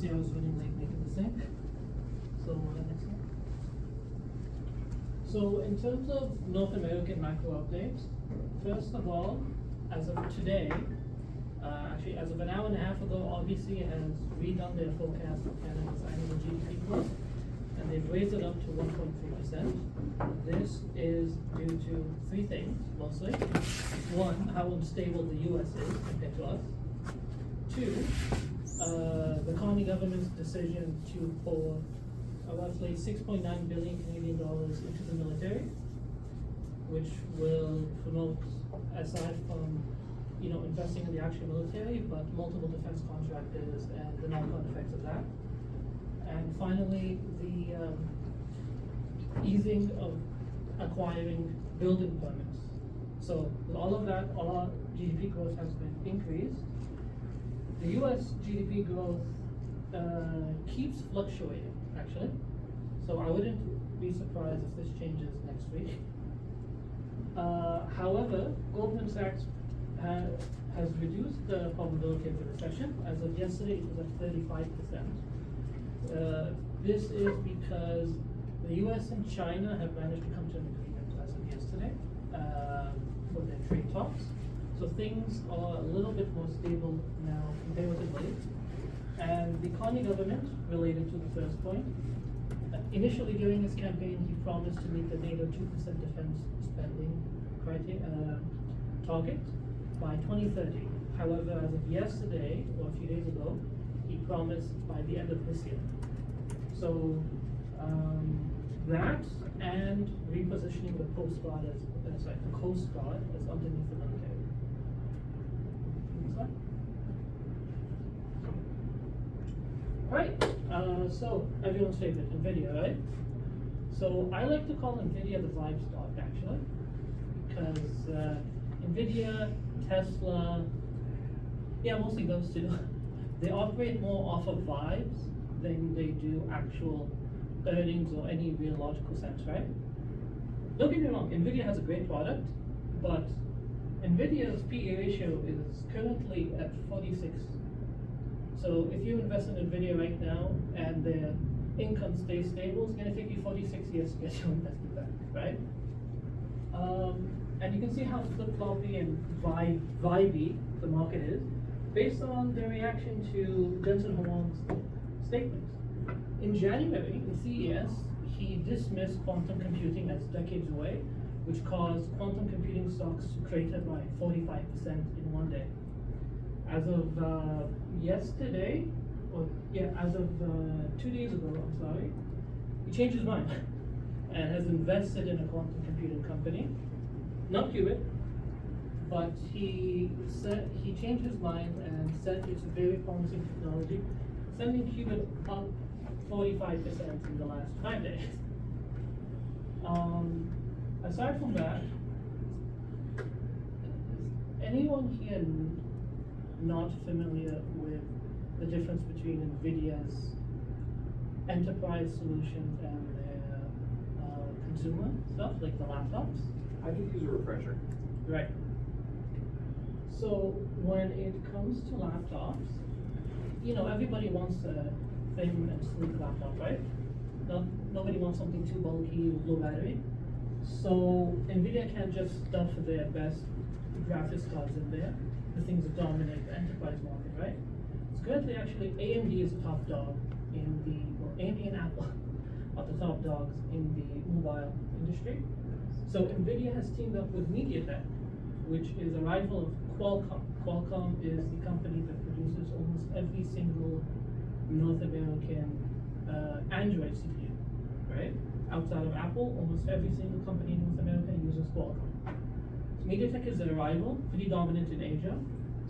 see I was running late making the sync. So next one. So in terms of North American macro updates, first of all, as of today, actually as of an hour and a half ago, RBC has redone their forecast for Canada's annual GDP growth, and they've raised it up to 1.3%. This is due to three things, mostly. One, how unstable the US is compared to us. Two, the Carney government's decision to pour roughly 6.9 billion Canadian dollars into the military, which will promote, aside from investing in the actual military, but multiple defense contractors and the knock-on effects of that. And finally, the easing of acquiring building permits. So with all of that, all our GDP growth has been increased. The US GDP growth keeps fluctuating, actually. So I wouldn't be surprised if this changes next week. However, Goldman Sachs has reduced the probability of a recession. As of yesterday, it was at 35%. This is because the US and China have managed to come to an agreement as of yesterday for their trade talks. So things are a little bit more stable now comparatively. And the Carney government, related to the first point, initially during his campaign, he promised to meet the NATO 2% defense spending target by 2030. However, as of yesterday, or a few days ago, he promised by the end of this year. So that and repositioning the Coast Guard as underneath the military. Next slide. Right. So everyone's favorite, NVIDIA, right? So I like to call NVIDIA the vibe stock, actually, because NVIDIA, Tesla, yeah, mostly those two. They operate more off of vibes than they do actual earnings or any real logical sense, right? Don't get me wrong, NVIDIA has a great product, but NVIDIA's PE ratio is currently at 46. So if you invest in NVIDIA right now and their income stays stable, it's going to take you 46 years to get your investment back, right? And you can see how flip-floppy and vibey the market is based on the reaction to Jensen Huang's statements. In January, in CES, he dismissed quantum computing as decades away, which caused quantum computing stocks to crater by 45% in one day. As of yesterday, as of 2 days ago, I'm sorry, he changed his mind and has invested in a quantum computing company, not Qubit, but he changed his mind and said it's a very promising technology, sending Qubit up 45% in the last 5 days. Aside from that, is anyone here not familiar with the difference between NVIDIA's enterprise solutions and their consumer stuff, like the laptops? I could use a refresher. Right. So when it comes to laptops, everybody wants a thin and sleek laptop, right? Nobody wants something too bulky with low battery. So NVIDIA can't just stuff their best graphics cards in there, the things that dominate the enterprise market, right? So currently, actually, AMD is the top dog AMD and Apple are the top dogs in the mobile industry. So NVIDIA has teamed up with MediaTek, which is a rival of Qualcomm. Qualcomm is the company that produces almost every single North American Android CPU, right? Outside of Apple, almost every single company in North America uses Qualcomm. So MediaTek is their rival, pretty dominant in Asia.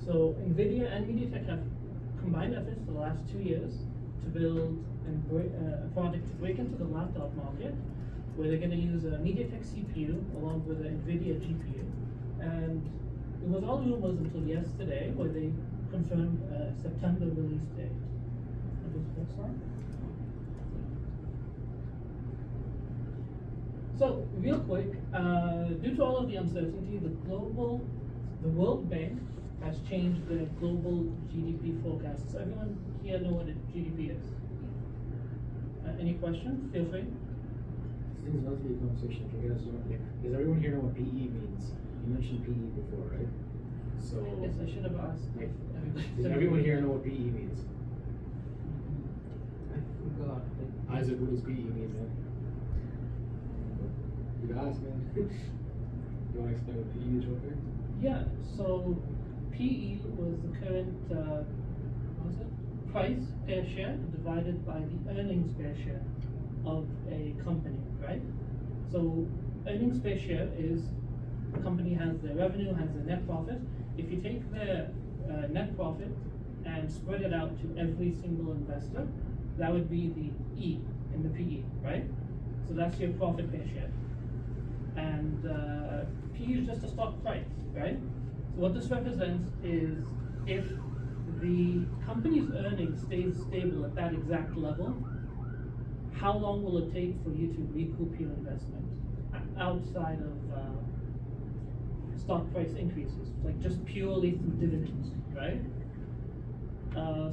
So NVIDIA and MediaTek have combined efforts for the last 2 years to build a product to break into the laptop market, where they're going to use a MediaTek CPU along with an NVIDIA GPU. And it was all rumors until yesterday, where they confirmed a September release date. Next slide. So, real quick, due to all of the uncertainty, the World Bank has changed their global GDP forecast. So everyone here know what GDP is? Any questions? Feel free. This thing's about to be a conversation. If you guys don't, does everyone here know what PE means? You mentioned PE before, right? So. Yes, I should have asked. Like, does everyone here know what PE means? I forgot. Isaac, what does PE mean, man? You asked, man. You want to explain what PE is real quick? Yeah, so PE was the current, what was it? Price per share divided by the earnings per share of a company, right? So earnings per share is a company has their revenue, has their net profit. If you take their net profit and spread it out to every single investor, that would be the E in the PE, right? So that's your profit per share. And PE is just a stock price, right? So what this represents is if the company's earnings stays stable at that exact level, how long will it take for you to recoup your investment outside of stock price increases, like just purely through dividends, right?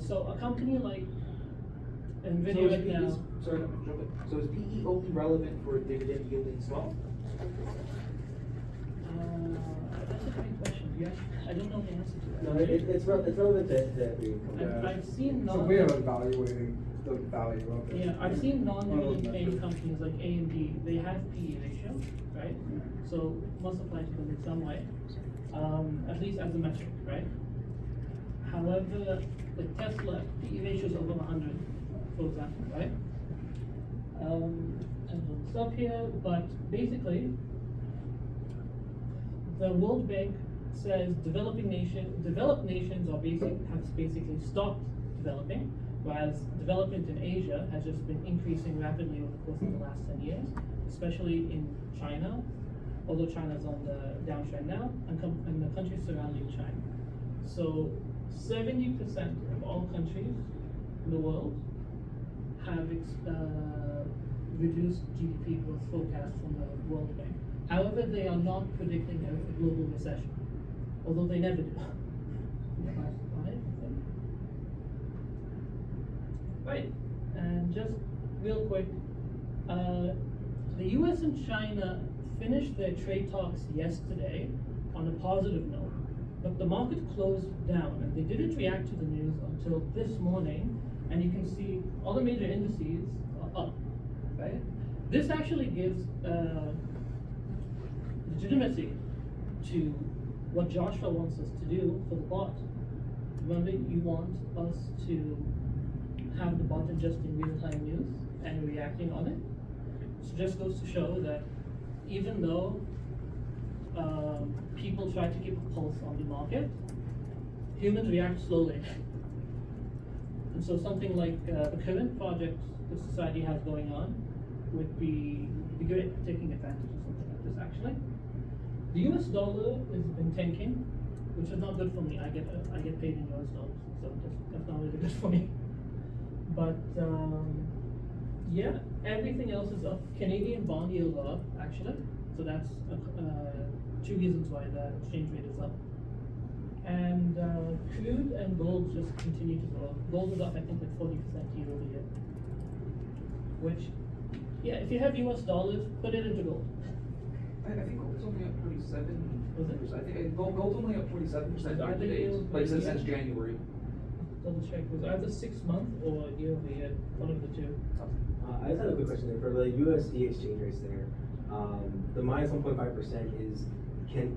So a company like NVIDIA right now. Sorry, so is PE only relevant for dividend yielding stock? That's a great question. Yeah, I don't know the answer to that. No, it's relevant to every company. I've seen It's a way of evaluating the value of it. Yeah, I've seen non-dividend paying companies like A and D. They have PE ratio, right? So must apply to them in some way, at least as a metric, right? However, like Tesla, PE ratio is over 100, for example, right? And we'll stop here, but basically, the World Bank says developed nations have basically stopped developing, whereas development in Asia has just been increasing rapidly over the course of the last 10 years, especially in China, although China's on the downtrend now, and the countries surrounding China. So 70% of all countries in the world have reduced GDP growth forecast from the World Bank. However, they are not predicting a global recession, although they never do. Right, and just real quick, the US and China finished their trade talks yesterday on a positive note, but the market closed down and they didn't react to the news until this morning, and you can see all the major indices are up, right? This actually gives legitimacy to what Joshua wants us to do for the bot. Remember, you want us to have the bot ingesting real-time news and reacting on it. So just goes to show that even though people try to keep a pulse on the market, humans react slowly. And so something like the current project the society has going on would be good at taking advantage of something like this actually. The US dollar has been tanking, which is not good for me. I get paid in US dollars, so that's not really good for me. But yeah, everything else is up. Canadian bond yields are up actually, so that's two reasons why the exchange rate is up. And crude and gold just continue to go up. Gold is up, I think, like 40% year over year. Which, yeah, if you have US dollars, put it into gold. I think gold's only up 47%. Was it? I think gold's only up 47% Are they year to date, but it says year? since January. Double check. Was it either 6 month or year over year? One of the two. I just had a quick question there. For the USD exchange rates there, the minus 1.5% is,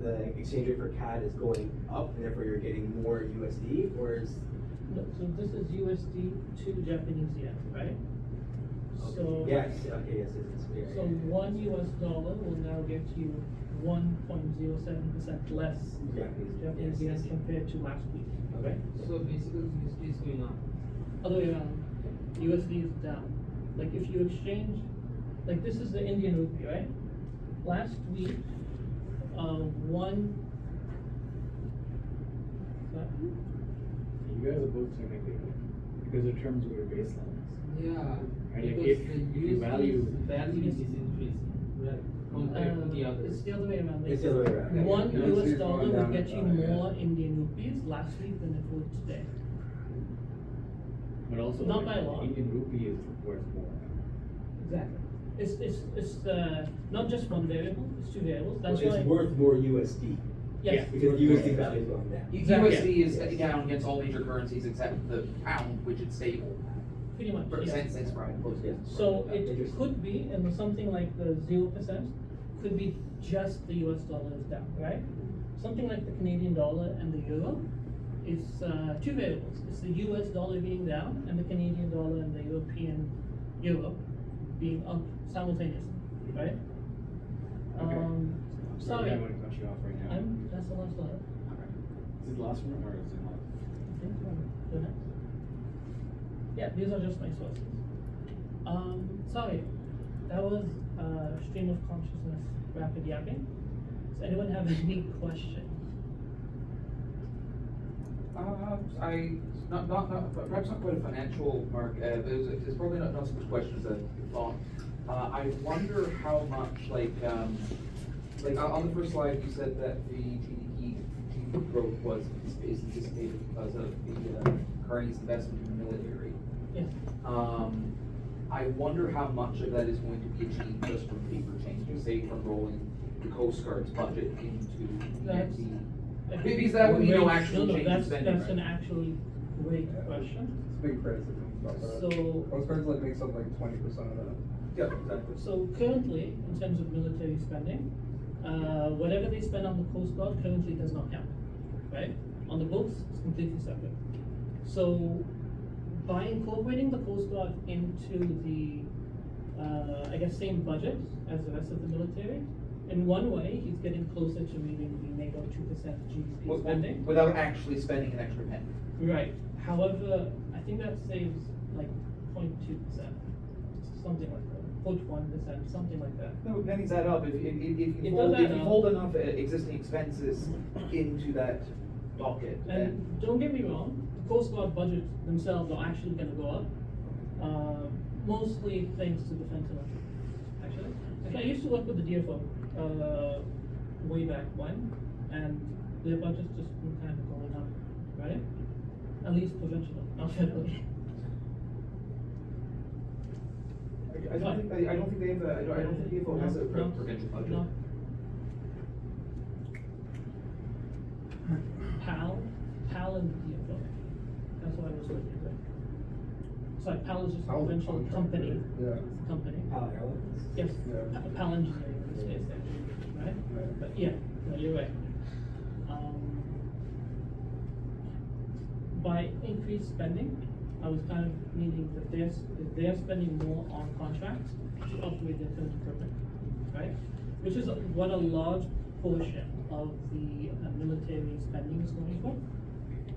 the exchange rate for CAD is going up and therefore you're getting more USD, or is? No, so this is USD to Japanese yen, right? Okay. So Yes, okay, yes, it's clear. So $1 will now get you 1.07% less Japanese yen compared to last week. Okay. So basically USD is going up. Other way around, USD is down. Like if you exchange, like this is the Indian rupee, right? Last week, You guys are both technically right, because the terms were baselines. Yeah. And Because if the you value- value is increasing, right? Compared to the others. it's the other way around. It's the other way around. One Yeah, US it's dollar going will down, get you yeah. more Indian rupees last week than it would today. But also, Not by a lot. Indian rupee is worth more. Exactly. It's not just one variable, it's two variables, that's Well, why. it's worth more USD. Yes. Because USD value is going down. Exactly. USD is down against all major currencies except the pound, which is stable. Pretty much, For yeah. cents right. Yeah. So it could be, and something like the 0% could be just the US dollar is down, right? Something like the Canadian dollar and the euro is two variables. It's the US dollar being down and the Canadian dollar and the European euro being up simultaneously, right? Sorry, I want to cut you off right now. that's the last slide. Okay. Is it the last one or is it not? I think the next. Yeah, these are just my sources. Sorry, that was stream of consciousness rapid yapping. Does anyone have any questions? Perhaps not quite a financial, Mark, there's probably not so much questions as I thought. I wonder how much, like on the first slide, you said that the GDP growth is anticipated because of the currency's investment in the military. Yes. I wonder how much of that is going to be achieved just from paper changes, say from rolling the Coast Guard's budget into That's- the. Because that would be no actual change in that's spending, an right? actually great question. It's a big criticism about that. So- Coast Guard's like makes up like 20% of that. Yeah, exactly. So currently, in terms of military spending, whatever they spend on the Coast Guard currently does not count, right? On the books, it's completely separate. So by incorporating the Coast Guard into the, I guess, same budget as the rest of the military, in one way, he's getting closer to meeting the NATO 2% GDP spending. Without actually spending an extra penny. Right. However, I think that saves like 0.2%, something like that, 0.1%, something like that. No, pennies add up. If It you does fold, add if you up. fold enough existing expenses into that docket, then. And don't get me wrong, the Coast Guard budgets themselves are actually gonna go up, mostly thanks to defense industry, actually. I used to work with the DFO, way back when, and their budget's just been kind of going up, right? At least provincially, not federally. I don't think they have a, I don't think DFO has a No, provincial budget. no. PAL and DFO, that's what I was looking at. Sorry, PAL is just a Powell's a provincial contractor. company. Yeah. It's a company. Power elements. Yes, Yeah. PAL Engineering in the space station, right? Right. But yeah, no, you're right. By increased spending, I was kind of meaning that if they're spending more on contracts to upgrade their current equipment, right? Which is what a large portion of the military spending is going for.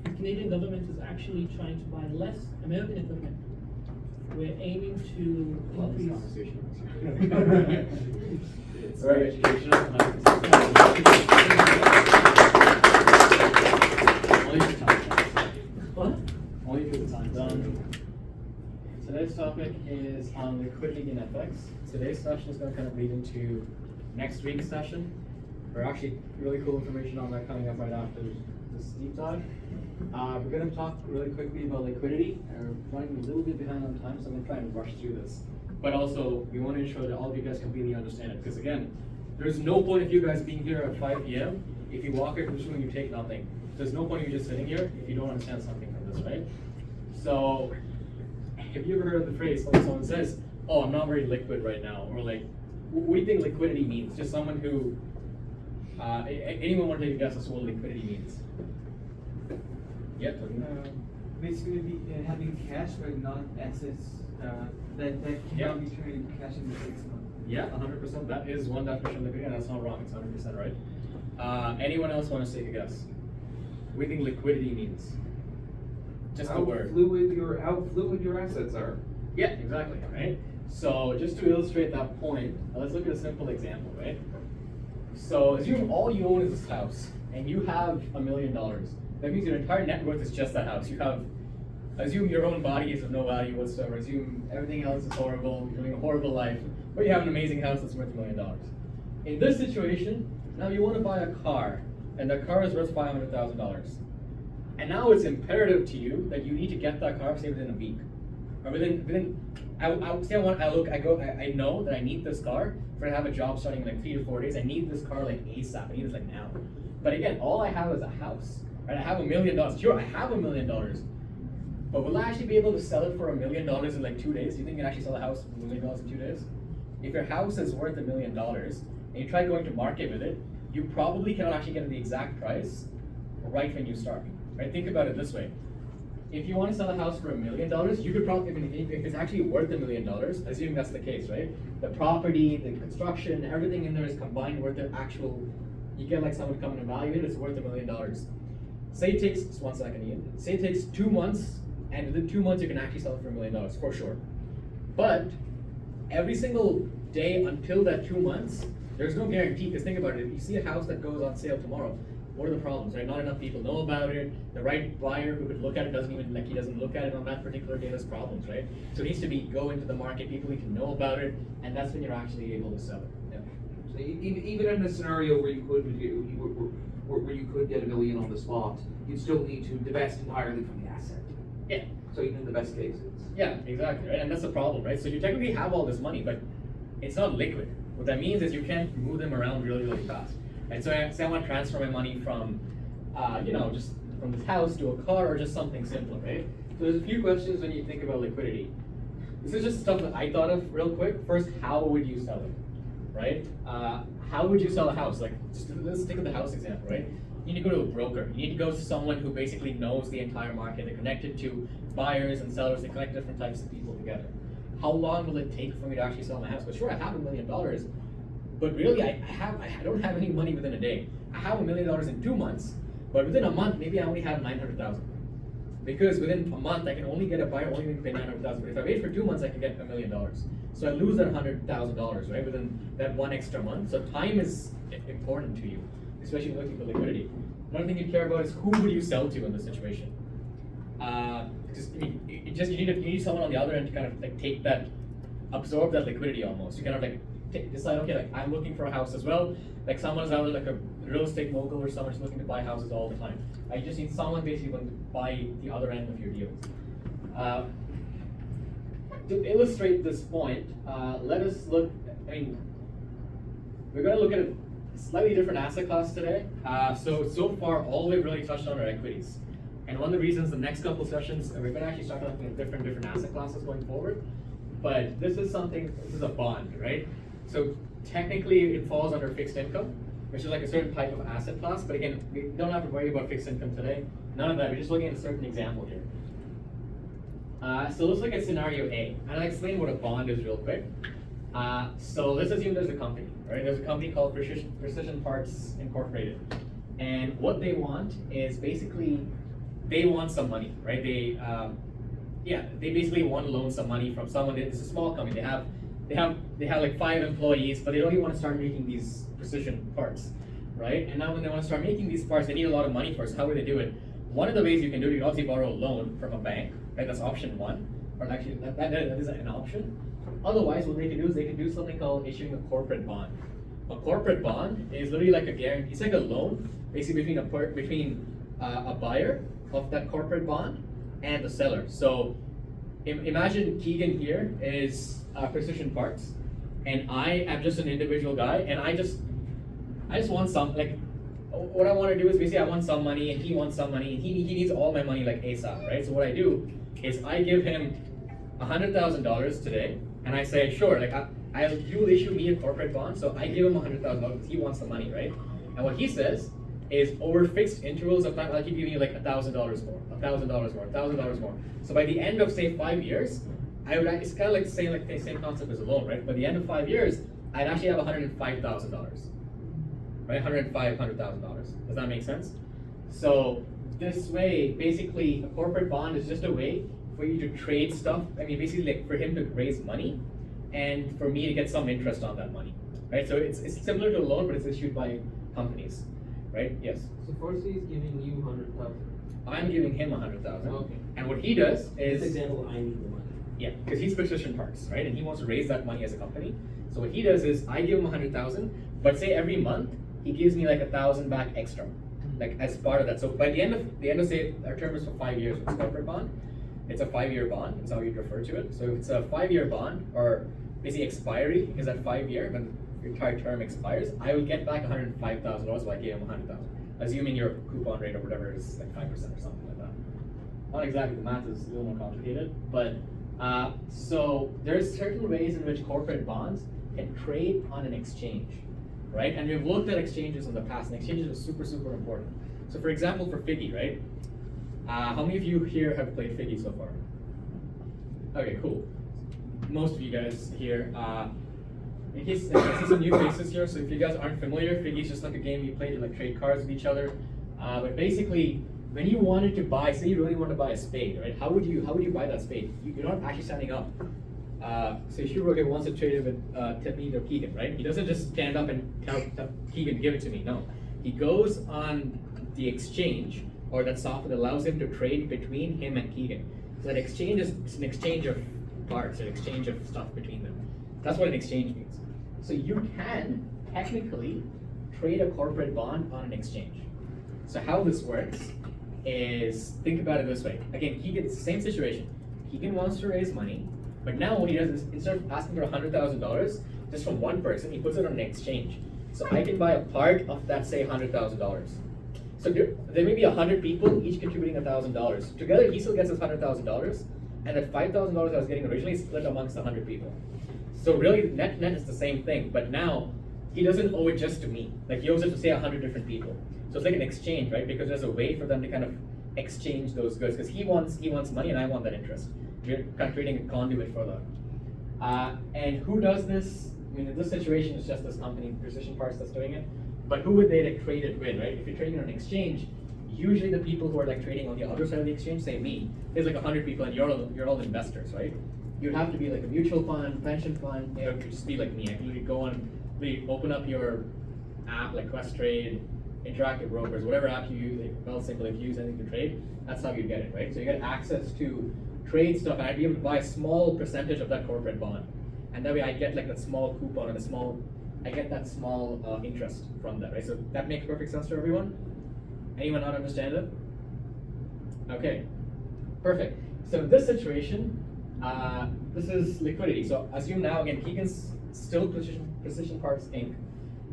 The Canadian government is actually trying to buy less American equipment. We're aiming to Love this increase. conversation. It's Right. very educational. Only for time. What? Only for the time. Today's topic is on liquidity in FX. Today's session is going to kind of lead into next week's session. We're actually really cool information on that coming up right after this deep dive. We're going to talk really quickly about liquidity. We're running a little bit behind on time, so I'm going to try and rush through this. But also, we want to ensure that all of you guys completely understand it. Because again, there's no point of you guys being here at 5 p.m. if you walk away from this room and you take nothing. There's no point of you just sitting here if you don't understand something from this, right? So, have you ever heard the phrase, like someone says, oh, I'm not very liquid right now, or like, what do you think liquidity means? Just someone who, anyone want to take a guess as to what liquidity means? Yep. Basically, having cash but not assets that Yeah. cannot be turned into cash in the next month. Yeah, 100%. That is one definition of liquidity, and that's not wrong. It's 100% right. Anyone else want to take a guess? What do you think liquidity means? Just the word. How fluid your assets are. Yeah, exactly, right? So just to illustrate that point, let's look at a simple example, right? So assume all you own is this house, and you have $1 million. That means your entire net worth is just that house. You have, assume your own body is of no value whatsoever. Assume everything else is horrible, you're living a horrible life, but you have an amazing house that's worth $1 million. In this situation, now you want to buy a car, and that car is worth $500,000. And now it's imperative to you that you need to get that car, say within a week, or within. I know that I need this car for to have a job starting in like 3 to 4 days. I need this car like ASAP. I need this like now. But again, all I have is a house, right? I have $1 million. Sure, I have $1 million, but will I actually be able to sell it for $1 million in like 2 days? Do you think you can actually sell a house for $1 million in 2 days? If your house is worth $1 million and you try going to market with it, you probably cannot actually get the exact price right when you start. Right? Think about it this way. If you want to sell a house for $1 million, you could probably, if it's actually worth $1 million, assuming that's the case, right? The property, the construction, everything in there is combined worth the actual, you get like someone come and evaluate it, it's worth $1 million. Say it takes, just 1 second, Ian. Say it takes 2 months, and within 2 months you can actually sell it for $1 million, for sure. But every single day until that 2 months, there's no guarantee, because think about it, if you see a house that goes on sale tomorrow, what are the problems, right? Not enough people know about it. The right buyer who could look at it doesn't even, like, he doesn't look at it on that particular day, there's problems, right? So it needs to go into the market, people who can know about it, and that's when you're actually able to sell it. Yeah. So even in a scenario where you could get $1 million on the spot, you'd still need to divest entirely from the asset. Yeah. So even in the best cases. Yeah, exactly, right? And that's the problem, right? So you technically have all this money, but it's not liquid. What that means is you can't move them around really, really fast. And so say I want to transfer my money from, just from this house to a car or just something simpler, right? So there's a few questions when you think about liquidity. This is just stuff that I thought of real quick. First, how would you sell it, right? How would you sell a house? Like, let's take the house example, right? You need to go to a broker. You need to go to someone who basically knows the entire market. They're connected to buyers and sellers. They connect different types of people together. How long will it take for me to actually sell my house? But sure, I have $1 million. But really, I don't have any money within a day. I have $1 million in 2 months, but within a month, maybe I only have 900,000. Because within a month, I can only get a buyer, only need to pay 900,000. But if I wait for 2 months, I can get $1 million. So I lose that $100,000, right, within that 1 extra month. So time is important to you, especially when looking for liquidity. Another thing you care about is who would you sell to in this situation? You need someone on the other end to kind of like absorb that liquidity almost. You kind of like decide, okay, like I'm looking for a house as well. Like someone's out like a real estate mogul or someone's looking to buy houses all the time. I just need someone basically going to buy the other end of your deal. To illustrate this point, let us look. We're going to look at a slightly different asset class today. So far, all we've really touched on are equities. And one of the reasons the next couple sessions, we're going to actually start looking at different asset classes going forward. But this is a bond, right? So technically it falls under fixed income, which is like a certain type of asset class. But again, we don't have to worry about fixed income today. None of that, we're just looking at a certain example here. So let's look at scenario A. And I'll explain what a bond is real quick. So let's assume there's a company, right? There's a company called Precision Parts Incorporated. And what they want is basically, they want some money, right? They basically want to loan some money from someone. It's a small company. They have like 5 employees, but they don't even want to start making these precision parts, right? And now when they want to start making these parts, they need a lot of money first. How would they do it? One of the ways you can do it, you can obviously borrow a loan from a bank, right? That's option 1, or actually that is an option. Otherwise, what they can do is they can do something called issuing a corporate bond. A corporate bond is literally like a guarantee. It's like a loan, basically between a buyer of that corporate bond and the seller. So imagine Keegan here is Precision Parts, and I am just an individual guy, and I just want some, like, what I want to do is basically I want some money, and he wants some money, and he needs all my money like ASAP, right? So what I do is I give him $100,000 today, and I say, sure, like you will issue me a corporate bond, so I give him $100,000 because he wants the money, right? And what he says is over fixed intervals of time, I'll keep giving you like $1,000 more, $1,000 more, $1,000 more. So by the end of say 5 years, it's kind of like saying like the same concept as a loan, right? By the end of 5 years, I'd actually have $105,000, right? $100,000. Does that make sense? So this way, basically, a corporate bond is just a way for you to trade stuff. I mean, basically, like for him to raise money, and for me to get some interest on that money, right? So it's similar to a loan, but it's issued by companies, right? Yes. So first he's giving you 100,000. I'm giving him 100,000. Okay. And what he does is, This example, I need the money. yeah, because he's Precision Parts, right? And he wants to raise that money as a company. So what he does is I give him 100,000, but say every month he gives me like 1,000 back extra. like as part of that. So by the end of say our term is for 5 years with corporate bond, it's a 5-year bond. That's how you'd refer to it. So if it's a 5-year bond, or basically expiry, because at 5 year when your entire term expires, I will get back $105,000 while I gave him $100,000, assuming your coupon rate or whatever is like 5% or something like that. Not exactly, the math is a little more complicated, but so there's certain ways in which corporate bonds can trade on an exchange, right? And we've looked at exchanges in the past, and exchanges are super, super important. So for example, for Figgy, right? How many of you here have played Figgy so far? Okay, cool. Most of you guys here. In case I see some new faces here, so if you guys aren't familiar, Figgy is just like a game you play to like trade cards with each other. But basically, when you wanted to buy, say you really want to buy a spade, right? How would you buy that spade? You're not actually standing up. Say Shuroge wants to trade it with Tepmeet or Keegan, right? He doesn't just stand up and tell Keegan, give it to me. No, he goes on the exchange, or that software that allows him to trade between him and Keegan. So that exchange is an exchange of parts, an exchange of stuff between them. That's what an exchange means. So you can technically trade a corporate bond on an exchange. So how this works is, think about it this way. Again, Keegan, it's the same situation. Keegan wants to raise money, but now what he does is, instead of asking for $100,000 just from one person, he puts it on an exchange. So I can buy a part of that, say $100,000. So there may be 100 people, each contributing $1,000. Together, he still gets his $100,000, and that $5,000 I was getting originally split amongst 100 people. So really, net is the same thing, but now he doesn't owe it just to me. Like he owes it to say 100 different people. So it's like an exchange, right? Because there's a way for them to kind of exchange those goods. Because he wants money, and I want that interest. We're kind of creating a conduit for that. And who does this? I mean, in this situation, it's just this company, Precision Parts, that's doing it. But who would they like trade it with, right? If you're trading on an exchange, usually the people who are like trading on the other side of the exchange, say me, there's like 100 people, and you're all investors, right? You'd have to be like a mutual fund, pension fund. It would just be like me. I can literally go on, open up your app like Questrade, Interactive Brokers, whatever app you use, like Wealthsimple, if you use anything to trade, that's how you get it, right? So you get access to trade stuff, and I'd be able to buy a small percentage of that corporate bond, and that way I get like that small coupon and I get that small interest from that, right? So that makes perfect sense to everyone. Anyone not understand it? Okay, perfect. So in this situation, this is liquidity. So assume now again, Keegan's still Precision Parts Inc.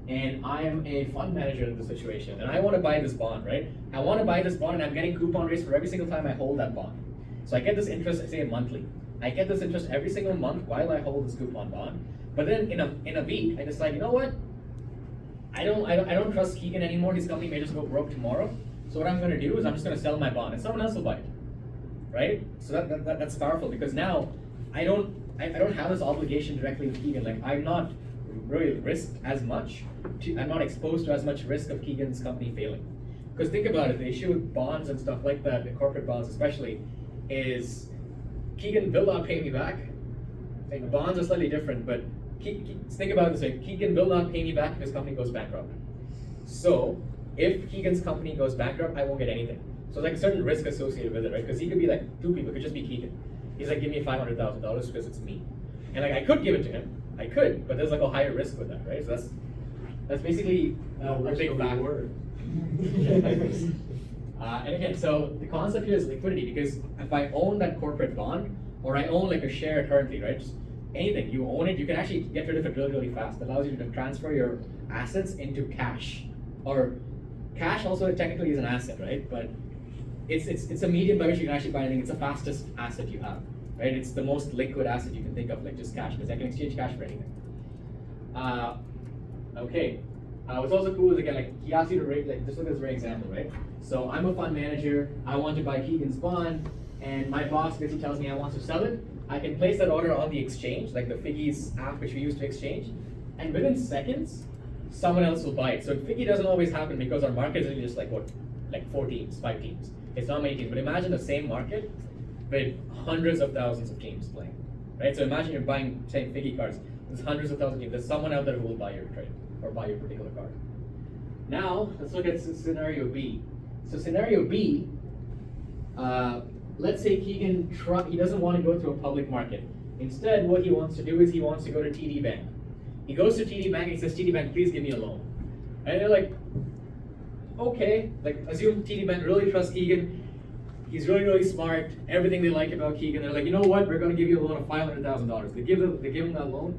And I am a fund manager in this situation, and I want to buy this bond, right? I want to buy this bond, and I'm getting coupon rates for every single time I hold that bond. So I get this interest, say monthly. I get this interest every single month while I hold this coupon bond. But then in a week, I decide, you know what? I don't trust Keegan anymore. His company may just go broke tomorrow. So what I'm going to do is I'm just going to sell my bond, and someone else will buy it, right? So that's powerful, because now I don't have this obligation directly with Keegan. Like I'm not really risked as much. I'm not exposed to as much risk of Keegan's company failing. Because think about it, the issue with bonds and stuff like that, the corporate bonds especially, is Keegan will not pay me back. Like bonds are slightly different, but think about it this way: Keegan will not pay me back if his company goes bankrupt. So if Keegan's company goes bankrupt, I won't get anything. So like a certain risk associated with it, right? Because he could be like two people, it could just be Keegan. He's like, give me $500,000 because it's me, and like I could give it to him. I could, but there's like a higher risk with that, right? So that's basically a big factor. And again, so the concept here is liquidity, because if I own that corporate bond, or I own like a share currently, right? Just anything, you own it, you can actually get rid of it really, really fast. It allows you to transfer your assets into cash. Or cash also technically is an asset, right? But it's a medium by which you can actually buy anything. It's the fastest asset you have, right? It's the most liquid asset you can think of, like just cash, because I can exchange cash for anything. Okay. What's also cool is, again, like he asks you to rate, like just look at this very example, right? So I'm a fund manager, I want to buy Keegan's bond, and my boss basically tells me I want to sell it. I can place that order on the exchange, like the Figgy's app which we use to exchange, and within seconds, someone else will buy it. So Figgy doesn't always happen because our market is really just like 4 teams, 5 teams. It's not many teams, but imagine the same market with hundreds of thousands of teams playing, right? So imagine you're buying, say, Figgy cards. There's hundreds of thousands of teams. There's someone out there who will buy your trade or buy your particular card. Now, let's look at scenario B. So scenario B, let's say Keegan, he doesn't want to go to a public market. Instead, what he wants to do is he wants to go to TD Bank. He goes to TD Bank and he says, TD Bank, please give me a loan. And they're like, okay, like assume TD Bank really trusts Keegan. He's really, really smart. Everything they like about Keegan, they're like, you know what? We're going to give you a loan of $500,000. They give him that loan,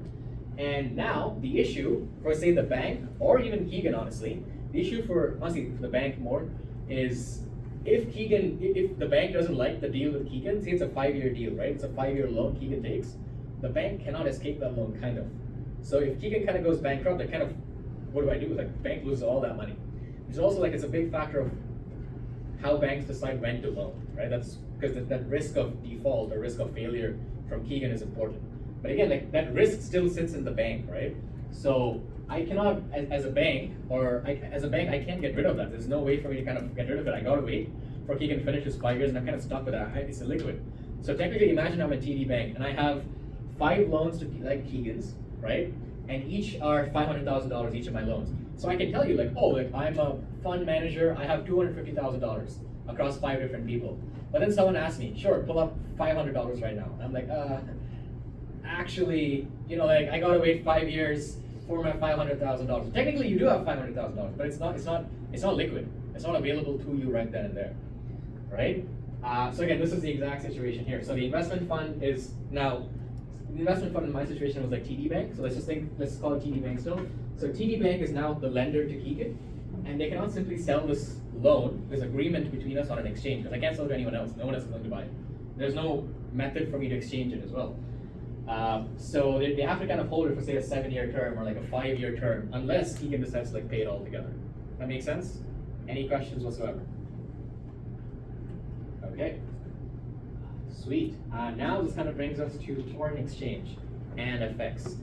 and now the issue for say the bank or even Keegan, honestly, the issue for honestly for the bank more is if the bank doesn't like the deal with Keegan, say it's a 5-year deal, right? It's a 5-year loan Keegan takes. The bank cannot escape that loan, kind of. So if Keegan kind of goes bankrupt, they kind of, what do? Like the bank loses all that money. There's also like it's a big factor of how banks decide when to loan, right? That's because that risk of default or risk of failure from Keegan is important. But again, like that risk still sits in the bank, right? So I cannot, as a bank, I can't get rid of that. There's no way for me to kind of get rid of it. I gotta wait for Keegan to finish his 5 years, and I'm kind of stuck with that. It's illiquid. So technically, imagine I'm a TD Bank, and I have 5 loans to like Keegan's, right? And each are $500,000 each of my loans. So I can tell you, like, oh, like I'm a fund manager. I have $250,000 across 5 different people. But then someone asks me, sure, pull up $500 right now. And I'm like, actually, you know, like I gotta wait 5 years for my $500,000. Technically, you do have $500,000, but it's not liquid. It's not available to you right then and there, right? So again, this is the exact situation here. So the investment fund is now. The investment fund in my situation was like TD Bank, so let's call it TD Bank still. So TD Bank is now the lender to Keegan, and they cannot simply sell this loan, this agreement between us on an exchange, because I can't sell it to anyone else. No one else is going to buy it. There's no method for me to exchange it as well. So they have to kind of hold it for say a 7-year term or like a 5-year term, unless Keegan decides to like pay it all together. That makes sense? Any questions whatsoever? Okay. Sweet. Now this kind of brings us to foreign exchange and FX.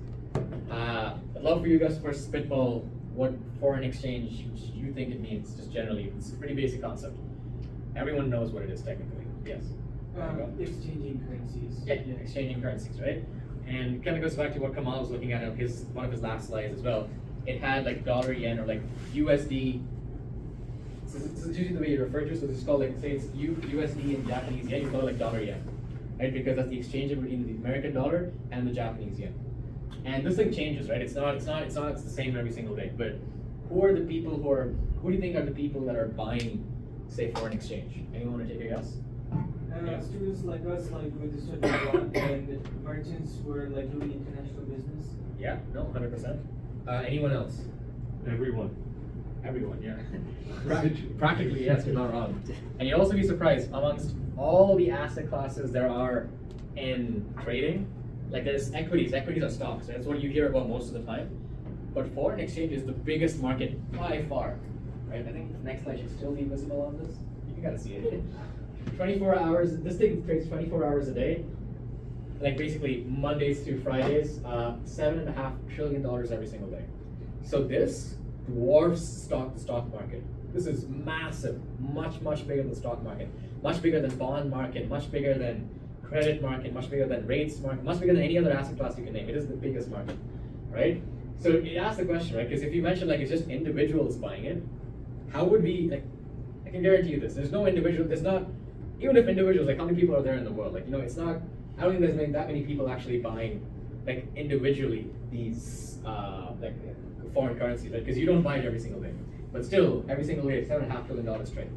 I'd love for you guys to first spitball what foreign exchange you think it means, just generally. It's a pretty basic concept. Everyone knows what it is technically. Yes? Exchanging currencies. Yeah, exchanging currencies, right? And it kind of goes back to what Kamal was looking at on one of his last slides as well. It had like dollar yen or like USD. So this is usually the way you refer to it. So this is called like, say it's USD and Japanese yen, you call it like dollar yen, right? Because that's the exchange between the American dollar and the Japanese yen. And this thing changes, right? It's the same every single day. But who do you think are the people that are buying, say, foreign exchange? Anyone want to take a guess? Yeah. Students like us, like with the study abroad, and merchants were like doing international business. Yeah, no, 100%. Anyone else? Everyone. Everyone, yeah. Practically, yes, you're not wrong. And you'll also be surprised, amongst all the asset classes there are in trading, like there's equities. Equities are stocks, right? That's what you hear about most of the time. But foreign exchange is the biggest market by far, right? I think next slide should still be visible on this. You gotta see it. 24 hours, this thing trades 24 hours a day. Like basically Mondays through Fridays, $7.5 trillion every single day. So this dwarfs the stock market. This is massive, much bigger than the stock market, much bigger than bond market, much bigger than credit market, much bigger than rates market, much bigger than any other asset class you can name. It is the biggest market, right? So it asks the question, right? Because if you mention like it's just individuals buying it, how would we like? I can guarantee you this. There's no individual. There's not even if individuals, like how many people are there in the world? Like it's not. I don't think there's that many people actually buying like individually these like foreign currencies, right? Because you don't buy it every single day. But still, every single day, it's $7.5 trillion trade.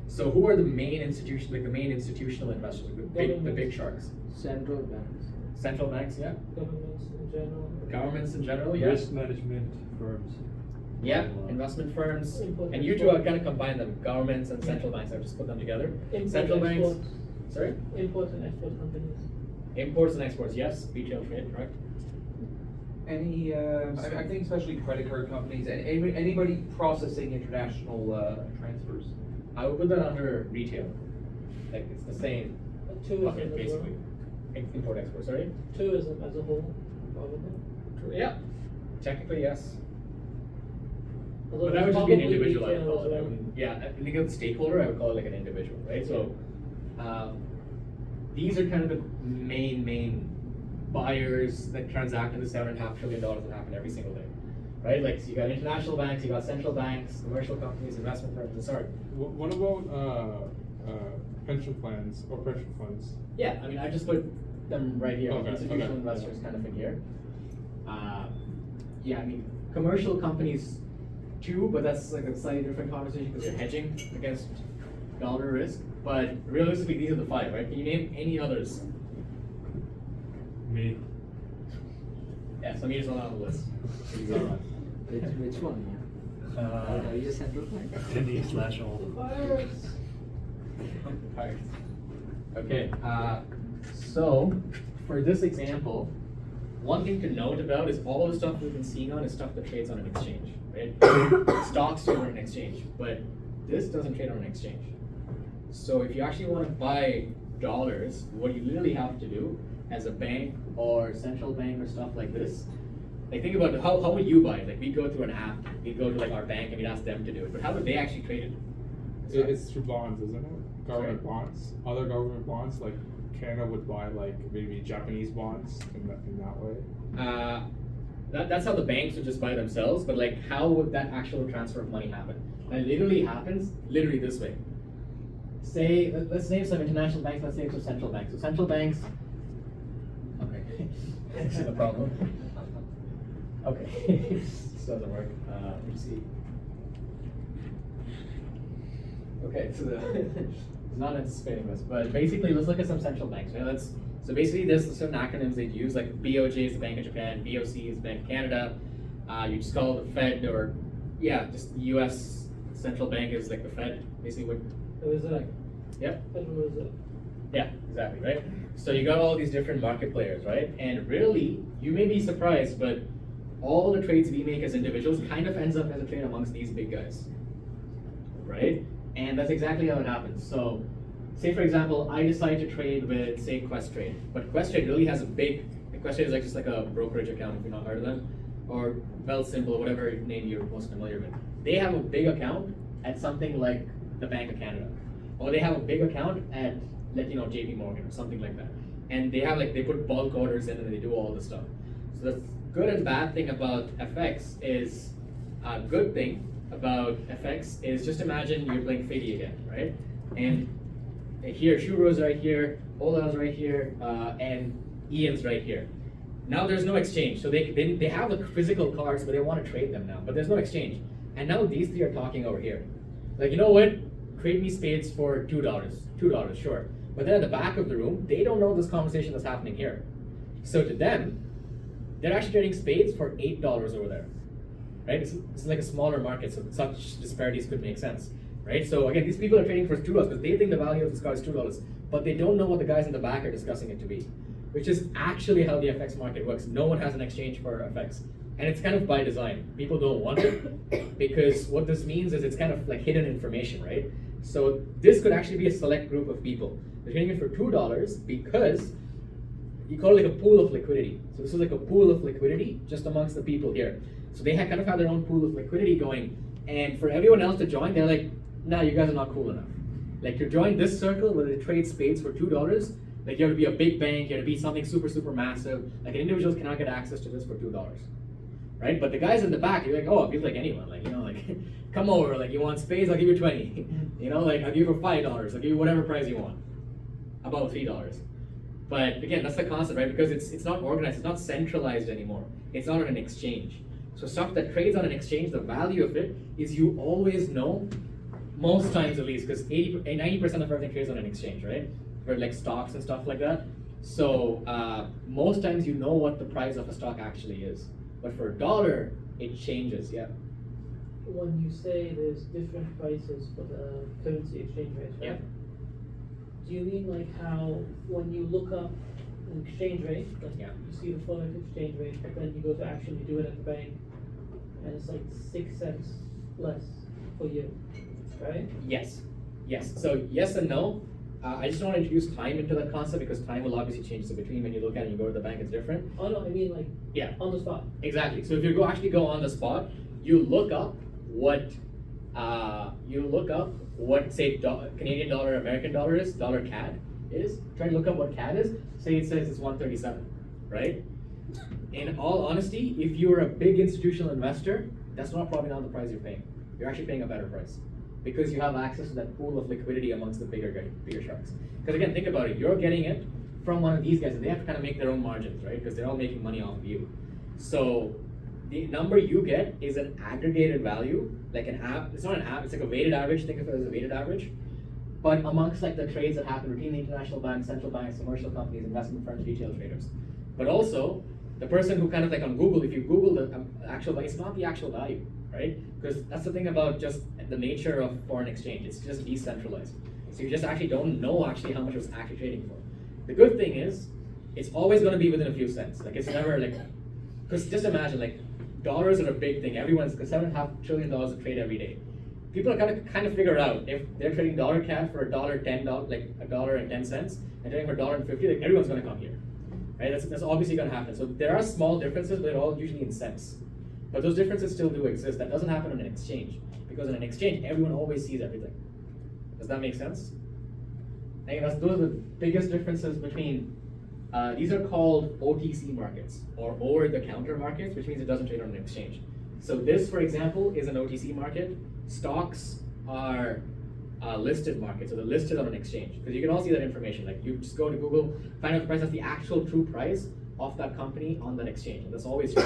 So who are the main institutions, like the main institutional investors, the big sharks? Central banks. Central banks, yeah. Governments in general. Governments in general, yeah. Risk management firms. Yeah, investment firms. Import And you export. two, I kind of combine them. Governments and central banks, I've just put them together. Import, Central banks. exports. Sorry? Import and export companies. Imports and exports, yes. Retail trade, correct? Any, I think especially credit card companies, and anybody processing international transfers. I would put that under retail. Like it's the same Tourism bucket, as well. basically. Import, export, sorry? Tourism as a whole, probably. Yeah. Technically, yes. Although But that would just be an probably individual, I would retail call as it. I well. wouldn't, yeah, I think of the stakeholder, I would call it like an individual, right? So, these are kind of the main buyers that transact in the $7.5 trillion that happen every single day, right? Like, so you got international banks, you got central banks, commercial companies, investment firms, and sorry. What about pension plans or pension funds? Yeah, I mean, I just put them right here, Okay, institutional okay, investors yeah. kind of in here. Yeah, I mean, commercial companies two, but that's like a slightly different conversation because you're hedging against dollar risk. But realistically, these are the five, right? Can you name any others? Me. Yeah, so Amir's not on the list. He's not on. Which one? Are you a central bank? Any/all. Alright. Okay, so for this example, one thing to note about is all the stuff we've been seeing on is stuff that trades on an exchange, right? Stocks trade on an exchange, but this doesn't trade on an exchange. So if you actually want to buy dollars, what you literally have to do as a bank or central bank or stuff like this, like think about how would you buy it? Like we'd go through an app, we'd go to like our bank and we'd ask them to do it, but how would they actually trade it? It's through bonds, isn't it? Government bonds. Other government bonds, like Canada would buy like maybe Japanese bonds in that way. That's how the banks would just buy themselves, but like how would that actual transfer of money happen? And it literally happens literally this way. Say, let's name some international banks, let's name some central banks. So central banks, okay, this is the problem. Okay, this doesn't work. Let me see. Okay, so it's not anticipating this, but basically let's look at some central banks. Right? So basically there's certain acronyms they'd use, like BOJ is the Bank of Japan, BOC is the Bank of Canada. You just call it the Fed, or yeah, just the US central bank is like the Fed, basically what. Reserve. Yep. Federal Reserve. Yeah, exactly, right? So you got all these different market players, right? And really, you may be surprised, but all the trades we make as individuals kind of ends up as a trade amongst these big guys, right? And that's exactly how it happens. So, say for example, I decide to trade with, say, Questrade, but Questrade really has a big, Questrade is like just like a brokerage account if you've not heard of them, or Wealthsimple, or whatever name you're most familiar with. They have a big account at something like the Bank of Canada, or they have a big account at, like, you know, JP Morgan or something like that. And they have like, they put bulk orders in and they do all this stuff. So the good and bad thing about FX is, a good thing about FX is just imagine you're playing Fiddy again, right? And here, Shuro's right here, Ola's right here, and Ian's right here. Now there's no exchange. So they have the physical cards, but they want to trade them now, but there's no exchange. And now these three are talking over here. Like, you know what? Trade me spades for $2. $2, sure. But then at the back of the room, they don't know this conversation that's happening here. So to them, they're actually trading spades for $8 over there, right? It's like a smaller market, so such disparities could make sense, right? So again, these people are trading for $2 because they think the value of this card is $2, but they don't know what the guys in the back are discussing it to be, which is actually how the FX market works. No one has an exchange for FX. And it's kind of by design. People don't want it because what this means is it's kind of like hidden information, right? So this could actually be a select group of people. They're trading it for $2 because you call it like a pool of liquidity. So this is like a pool of liquidity just amongst the people here. So they kind of have their own pool of liquidity going. And for everyone else to join, they're like, nah, you guys are not cool enough. Like to join this circle where they trade spades for $2, like you have to be a big bank, you have to be something super, super massive. Like individuals cannot get access to this for $2. Right? But the guys in the back, you're like, oh, it feels like anyone. Like, you know, like, come over, like, you want spades, I'll give you 20. You know, like, I'll give you for $5, I'll give you whatever price you want. About $3. But again, that's the concept, right? Because it's not organized, it's not centralized anymore. It's not on an exchange. So stuff that trades on an exchange, the value of it is you always know, most times at least, because 90% of everything trades on an exchange, right? For like stocks and stuff like that. So most times you know what the price of a stock actually is. But for $1, it changes, yeah. When you say there's different prices for the currency exchange rates, right? Yeah. Do you mean like how when you look up an exchange rate, like Yeah. you see the forex exchange rate, but then you go to actually do it at the bank, and it's like 6 cents less for you, right? Yes. Yes. So yes and no. I just don't want to introduce time into that concept because time will obviously change. So between when you look at it and you go to the bank, it's different. Oh no, I mean like Yeah. on the spot. Exactly. So if you actually go on the spot, you look up what say Canadian dollar, American dollar is, dollar CAD is. Try to look up what CAD is. Say it says it's 137, right? In all honesty, if you're a big institutional investor, that's probably not the price you're paying. You're actually paying a better price because you have access to that pool of liquidity amongst the bigger sharks. Because again, think about it. You're getting it from one of these guys, and they have to kind of make their own margins, right? Because they're all making money off of you. So the number you get is an aggregated value, like an app. It's not an app. It's like a weighted average. Think of it as a weighted average. But amongst like the trades that happen between the international banks, central banks, commercial companies, investment firms, retail traders. But also, the person who kind of like on Google, if you Google the actual value, it's not the actual value, right? Because that's the thing about just the nature of foreign exchange. It's just decentralized. So you just actually don't know actually how much it was actually trading for. The good thing is, it's always going to be within a few cents. Like it's never like, because just imagine like dollars are a big thing. Everyone's $7.5 trillion to trade every day. People are kind of figure out if they're trading dollar CAD for $1.10, like $1.10, and trading for $1.50, like everyone's going to come here, right? That's obviously going to happen. So there are small differences, but they're all usually in cents. But those differences still do exist. That doesn't happen on an exchange, because in an exchange, everyone always sees everything. Does that make sense? I think those are the biggest differences between. These are called OTC markets, or over-the-counter markets, which means it doesn't trade on an exchange. So this, for example, is an OTC market. Stocks are listed markets, so they're listed on an exchange. Because you can all see that information. Like you just go to Google, find out the price, that's the actual true price of that company on that exchange. And that's always true.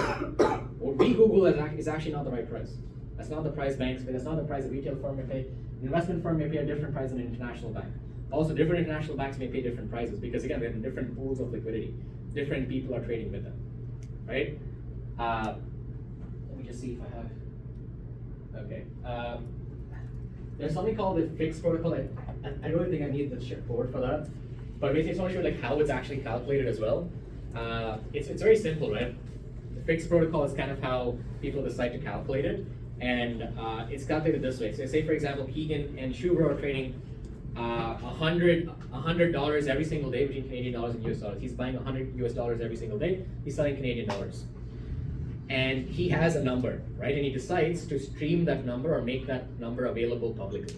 What we Google is actually not the right price. That's not the price banks pay, that's not the price a retail firm may pay. An investment firm may pay a different price than an international bank. Also, different international banks may pay different prices because again, they have different pools of liquidity. Different people are trading with them, right? Let me just see if I have. Okay. There's something called the fixed protocol. I don't think I need the board for that, but basically, I just want to show like how it's actually calculated as well. It's very simple, right? The fixed protocol is kind of how people decide to calculate it, and it's calculated this way. So, say for example, Keegan and Shubro are trading $100 every single day between Canadian dollars and US dollars. He's buying $100 every single day. He's selling Canadian dollars. And he has a number, right? And he decides to stream that number or make that number available publicly.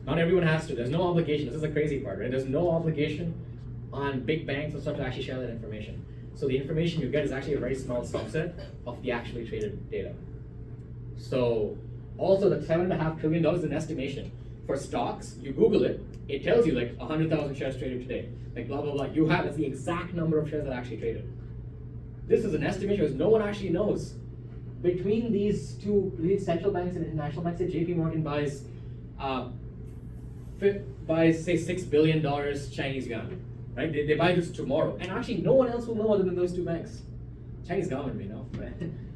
Not everyone has to. There's no obligation. This is the crazy part, right? There's no obligation on big banks and stuff to actually share that information. So the information you get is actually a very small subset of the actually traded data. So also the $7.5 trillion is an estimation. For stocks, you Google it, it tells you like 100,000 shares traded today, like blah, blah, blah. You have, it's the exact number of shares that actually traded. This is an estimation because no one actually knows. Between these central banks and international banks, say JP Morgan buys say $6 billion Chinese yuan, right? They buy this tomorrow. And actually no one else will know other than those two banks. Chinese government may know, right?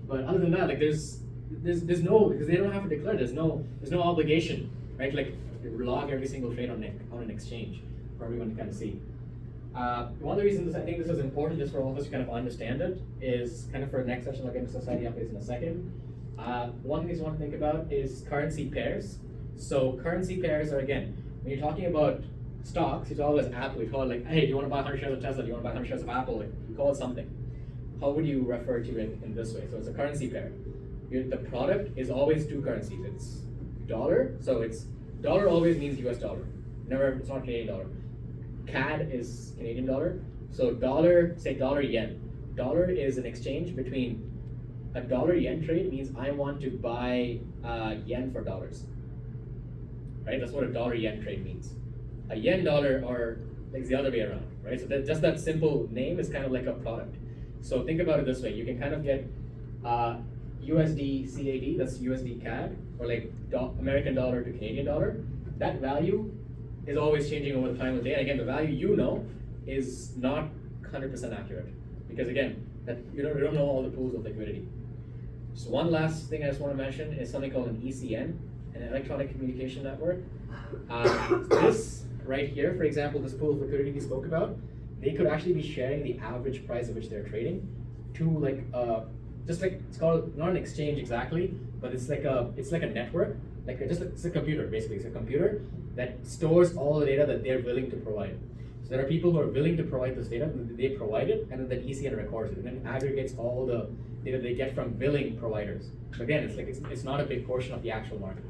But other than that, like there's no, because they don't have to declare, there's no obligation. Right, like log every single trade on an exchange for everyone to kind of see. One of the reasons I think this is important, just for all of us to kind of understand it, is kind of for the next session. I'll get into society updates in a second. One thing you want to think about is currency pairs. So currency pairs are, again, when you're talking about stocks, it's always Apple. You call it like, hey, do you want to buy 100 shares of Tesla? Do you want to buy 100 shares of Apple? Like, you call it something. How would you refer to it in this way? So it's a currency pair. The product is always two currencies. It's dollar, so it's dollar always means US dollar. Never, it's not Canadian dollar. CAD is Canadian dollar. So dollar, say dollar yen. Dollar is an exchange between a dollar yen trade means I want to buy yen for dollars. Right? That's what a dollar yen trade means. A yen dollar, or it's the other way around, right? So just that simple name is kind of like a product. So think about it this way: you can kind of get USD CAD, that's USD CAD, or like American dollar to Canadian dollar. That value is always changing over the time of the day. And again, the value you know is not 100% accurate, because again, that you don't know all the pools of liquidity. So one last thing I just want to mention is something called an ECN, an electronic communication network. This right here, for example, this pool of liquidity we spoke about, they could actually be sharing the average price at which they're trading to like just like, it's called not an exchange exactly, but it's like a network, like it's a computer basically. It's a computer that stores all the data that they're willing to provide. So there are people who are willing to provide this data, they provide it, and then the ECN records it, and then aggregates all the data they get from willing providers. So again, it's not a big portion of the actual market.